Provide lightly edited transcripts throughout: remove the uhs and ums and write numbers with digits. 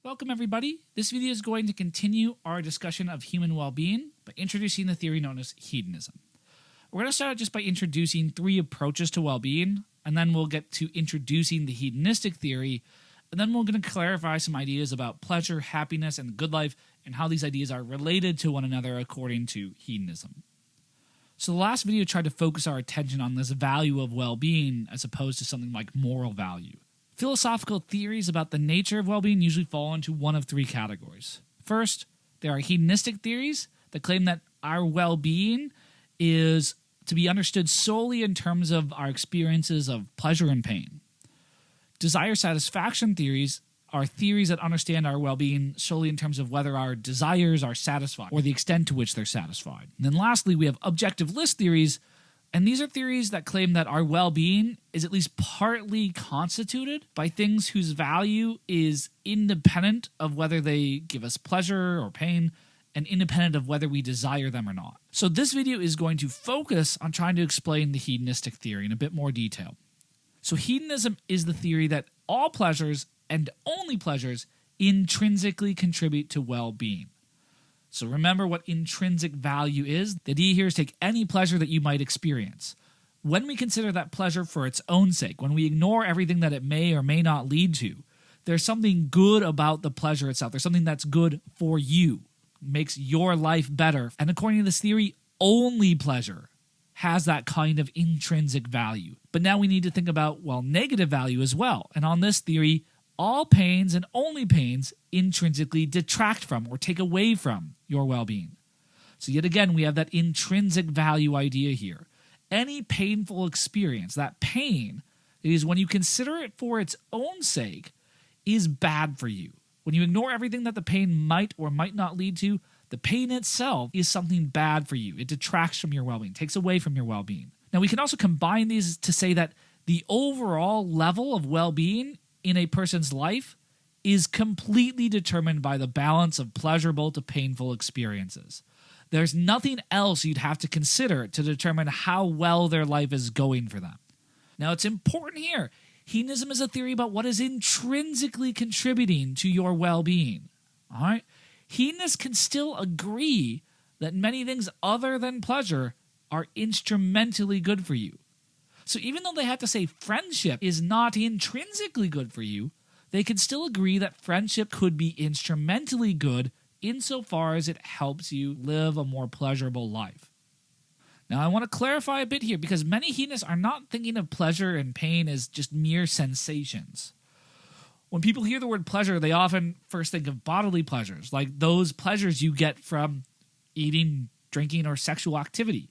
Welcome everybody. This video is going to continue our discussion of human well-being by introducing the theory known as hedonism. We're going to start out just by introducing three approaches to well-being, and then we'll get to introducing the hedonistic theory, and then we're going to clarify some ideas about pleasure, happiness, and the good life, and how these ideas are related to one another according to hedonism. So the last video tried to focus our attention on this value of well-being as opposed to something like moral value. Philosophical theories about the nature of well-being usually fall into one of three categories. First, there are hedonistic theories that claim that our well-being is to be understood solely in terms of our experiences of pleasure and pain. Desire satisfaction theories are theories that understand our well-being solely in terms of whether our desires are satisfied or the extent to which they're satisfied. And then lastly, we have objective list theories, and these are theories that claim that our well-being is at least partly constituted by things whose value is independent of whether they give us pleasure or pain, and independent of whether we desire them or not. So this video is going to focus on trying to explain the hedonistic theory in a bit more detail. So hedonism is the theory that all pleasures, and only pleasures, intrinsically contribute to well-being. So remember what intrinsic value is. The idea here is take any pleasure that you might experience. When we consider that pleasure for its own sake, when we ignore everything that it may or may not lead to, there's something good about the pleasure itself. There's something that's good for you, makes your life better. And according to this theory, only pleasure has that kind of intrinsic value. But now we need to think about, well, negative value as well. And on this theory, all pains and only pains intrinsically detract from or take away from your well-being. So yet again, we have that intrinsic value idea here. Any painful experience, that pain, is when you consider it for its own sake, is bad for you. When you ignore everything that the pain might or might not lead to, the pain itself is something bad for you. It detracts from your well-being, takes away from your well-being. Now we can also combine these to say that the overall level of well-being in a person's life is completely determined by the balance of pleasurable to painful experiences. There's nothing else you'd have to consider to determine how well their life is going for them. Now, it's important here. Hedonism is a theory about what is intrinsically contributing to your well-being. All right? Hedonists can still agree that many things other than pleasure are instrumentally good for you. So even though they have to say friendship is not intrinsically good for you, they can still agree that friendship could be instrumentally good insofar as it helps you live a more pleasurable life. Now I want to clarify a bit here because many hedonists are not thinking of pleasure and pain as just mere sensations. When people hear the word pleasure, they often first think of bodily pleasures, like those pleasures you get from eating, drinking, or sexual activity.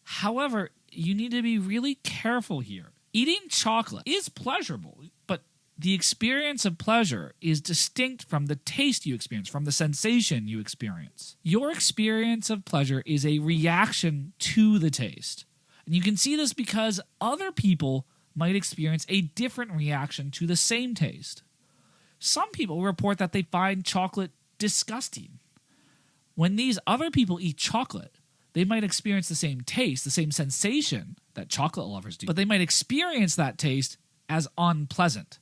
However, you need to be really careful here. Eating chocolate is pleasurable, but the experience of pleasure is distinct from the taste you experience, from the sensation you experience. Your experience of pleasure is a reaction to the taste. And you can see this because other people might experience a different reaction to the same taste. Some people report that they find chocolate disgusting. When these other people eat chocolate, they might experience the same taste, the same sensation that chocolate lovers do, but they might experience that taste as unpleasant.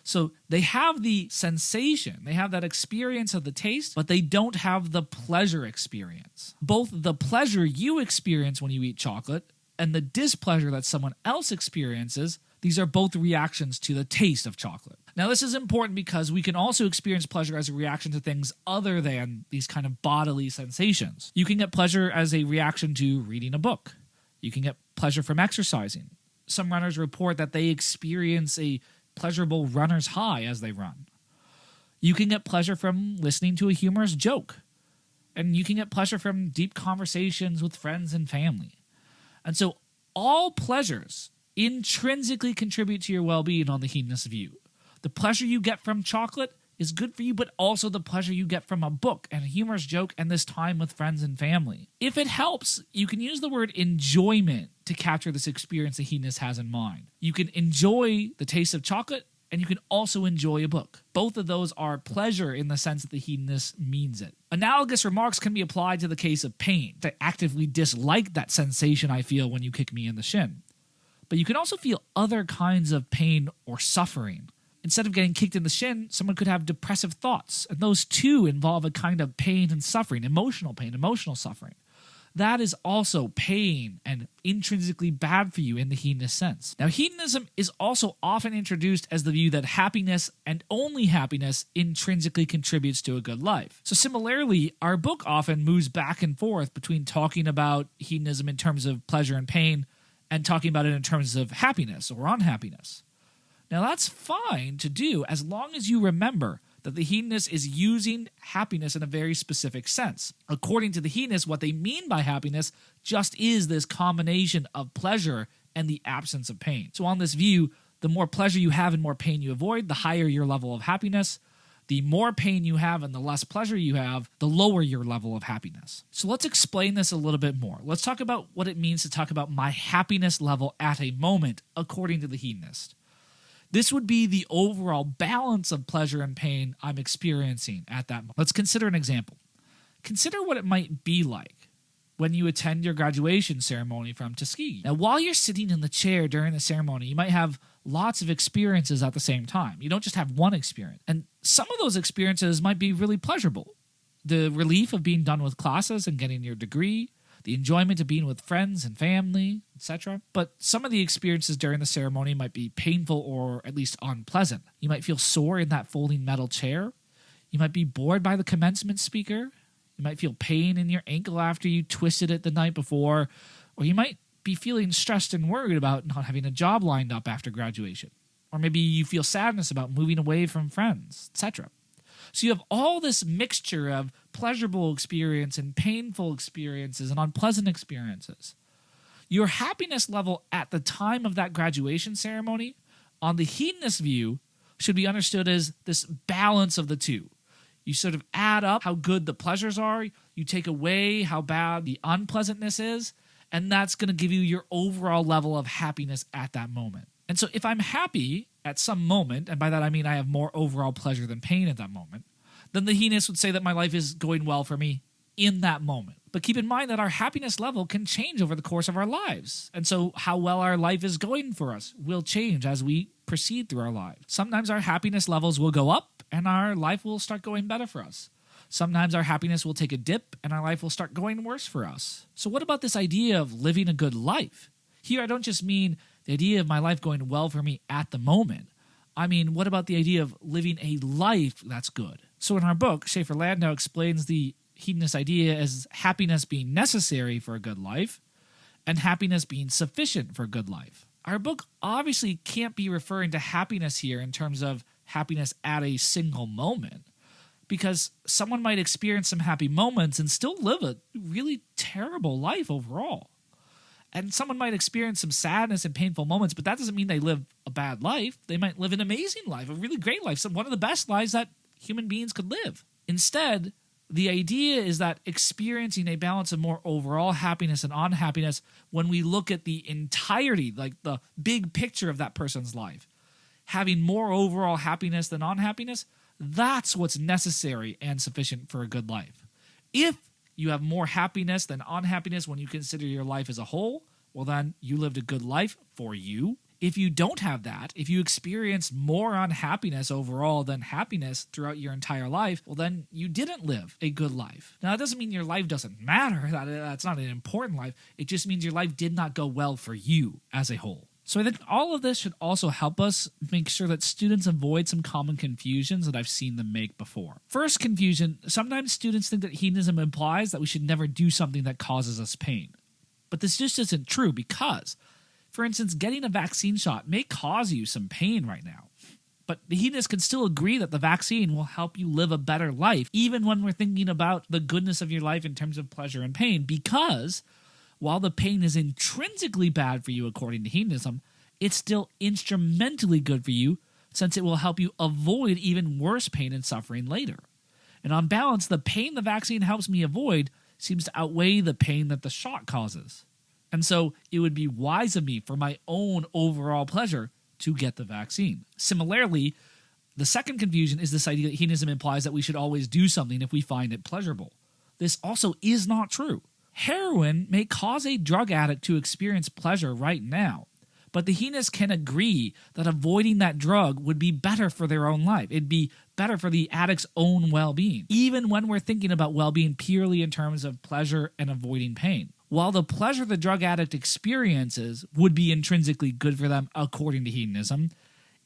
So they have the sensation, they have that experience of the taste, but they don't have the pleasure experience. Both the pleasure you experience when you eat chocolate and the displeasure that someone else experiences, these are both reactions to the taste of chocolate. Now this is important because we can also experience pleasure as a reaction to things other than these kind of bodily sensations. You can get pleasure as a reaction to reading a book. You can get pleasure from exercising. Some runners report that they experience a pleasurable runner's high as they run. You can get pleasure from listening to a humorous joke. And you can get pleasure from deep conversations with friends and family. And so all pleasures intrinsically contribute to your well-being on the hedonist view. The pleasure you get from chocolate is good for you, but also the pleasure you get from a book and a humorous joke and this time with friends and family. If it helps, you can use the word enjoyment to capture this experience the hedonist has in mind. You can enjoy the taste of chocolate, and you can also enjoy a book. Both of those are pleasure in the sense that the hedonist means it. Analogous remarks can be applied to the case of pain. I actively dislike that sensation I feel when you kick me in the shin. But you can also feel other kinds of pain or suffering. Instead of getting kicked in the shin, someone could have depressive thoughts, and those too involve a kind of pain and suffering, emotional pain, emotional suffering. That is also pain and intrinsically bad for you in the hedonist sense. Now, hedonism is also often introduced as the view that happiness and only happiness intrinsically contributes to a good life. So similarly, our book often moves back and forth between talking about hedonism in terms of pleasure and pain and talking about it in terms of happiness or unhappiness. Now, that's fine to do as long as you remember that the hedonist is using happiness in a very specific sense. According to the hedonist, what they mean by happiness just is this combination of pleasure and the absence of pain. So on this view, the more pleasure you have and more pain you avoid, the higher your level of happiness. The more pain you have and the less pleasure you have, the lower your level of happiness. So let's explain this a little bit more. Let's talk about what it means to talk about my happiness level at a moment, according to the hedonist. This would be the overall balance of pleasure and pain I'm experiencing at that moment. Let's consider an example. Consider what it might be like when you attend your graduation ceremony from Tuskegee. Now, while you're sitting in the chair during the ceremony, you might have lots of experiences at the same time. You don't just have one experience. And some of those experiences might be really pleasurable. The relief of being done with classes and getting your degree, the enjoyment of being with friends and family, etc. But some of the experiences during the ceremony might be painful or at least unpleasant. You might feel sore in that folding metal chair. You might be bored by the commencement speaker. You might feel pain in your ankle after you twisted it the night before. Or you might be feeling stressed and worried about not having a job lined up after graduation. Or maybe you feel sadness about moving away from friends, etc. So you have all this mixture of pleasurable experience and painful experiences and unpleasant experiences. Your happiness level at the time of that graduation ceremony, on the hedonist view, should be understood as this balance of the two. You sort of add up how good the pleasures are, you take away how bad the unpleasantness is, and that's going to give you your overall level of happiness at that moment. And so if I'm happy at some moment, and by that I mean I have more overall pleasure than pain at that moment, then the hedonist would say that my life is going well for me in that moment. But keep in mind that our happiness level can change over the course of our lives. And so how well our life is going for us will change as we proceed through our lives. Sometimes our happiness levels will go up and our life will start going better for us. Sometimes our happiness will take a dip and our life will start going worse for us. So what about this idea of living a good life? Here I don't just mean the idea of my life going well for me at the moment. I mean, what about the idea of living a life that's good? So in our book, Schaefer Landau explains the hedonist idea as happiness being necessary for a good life and happiness being sufficient for a good life. Our book obviously can't be referring to happiness here in terms of happiness at a single moment, because someone might experience some happy moments and still live a really terrible life overall. And someone might experience some sadness and painful moments, but that doesn't mean they live a bad life. They might live an amazing life, a really great life, one of the best lives that human beings could live. Instead, the idea is that experiencing a balance of more overall happiness and unhappiness when we look at the entirety, like the big picture of that person's life, having more overall happiness than unhappiness, that's what's necessary and sufficient for a good life. If you have more happiness than unhappiness when you consider your life as a whole, well then you lived a good life for you. If you don't have that, if you experience more unhappiness overall than happiness throughout your entire life, well then you didn't live a good life. Now that doesn't mean your life doesn't matter, that's not an important life, it just means your life did not go well for you as a whole. So I think all of this should also help us make sure that students avoid some common confusions that I've seen them make before. First confusion, sometimes students think that hedonism implies that we should never do something that causes us pain. But this just isn't true because, for instance, getting a vaccine shot may cause you some pain right now. But the hedonist can still agree that the vaccine will help you live a better life, even when we're thinking about the goodness of your life in terms of pleasure and pain, because while the pain is intrinsically bad for you according to hedonism, it's still instrumentally good for you since it will help you avoid even worse pain and suffering later. And on balance, the pain the vaccine helps me avoid seems to outweigh the pain that the shot causes. And so it would be wise of me for my own overall pleasure to get the vaccine. Similarly, the second confusion is this idea that hedonism implies that we should always do something if we find it pleasurable. This also is not true. Heroin may cause a drug addict to experience pleasure right now, But the hedonists can agree that avoiding that drug would be better for their own life. It'd be better for the addict's own well-being, even when we're thinking about well-being purely in terms of pleasure and avoiding pain. While the pleasure the drug addict experiences would be intrinsically good for them according to hedonism,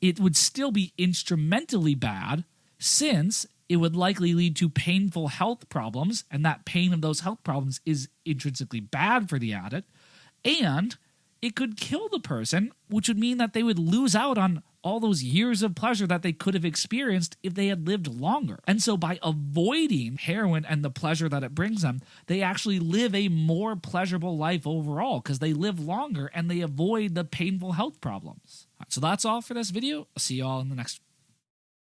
it would still be instrumentally bad, since it would likely lead to painful health problems, and that pain of those health problems is intrinsically bad for the addict, and it could kill the person, which would mean that they would lose out on all those years of pleasure that they could have experienced if they had lived longer. And so by avoiding heroin and the pleasure that it brings them, they actually live a more pleasurable life overall because they live longer and they avoid the painful health problems. So that's all for this video. I'll see you all in the next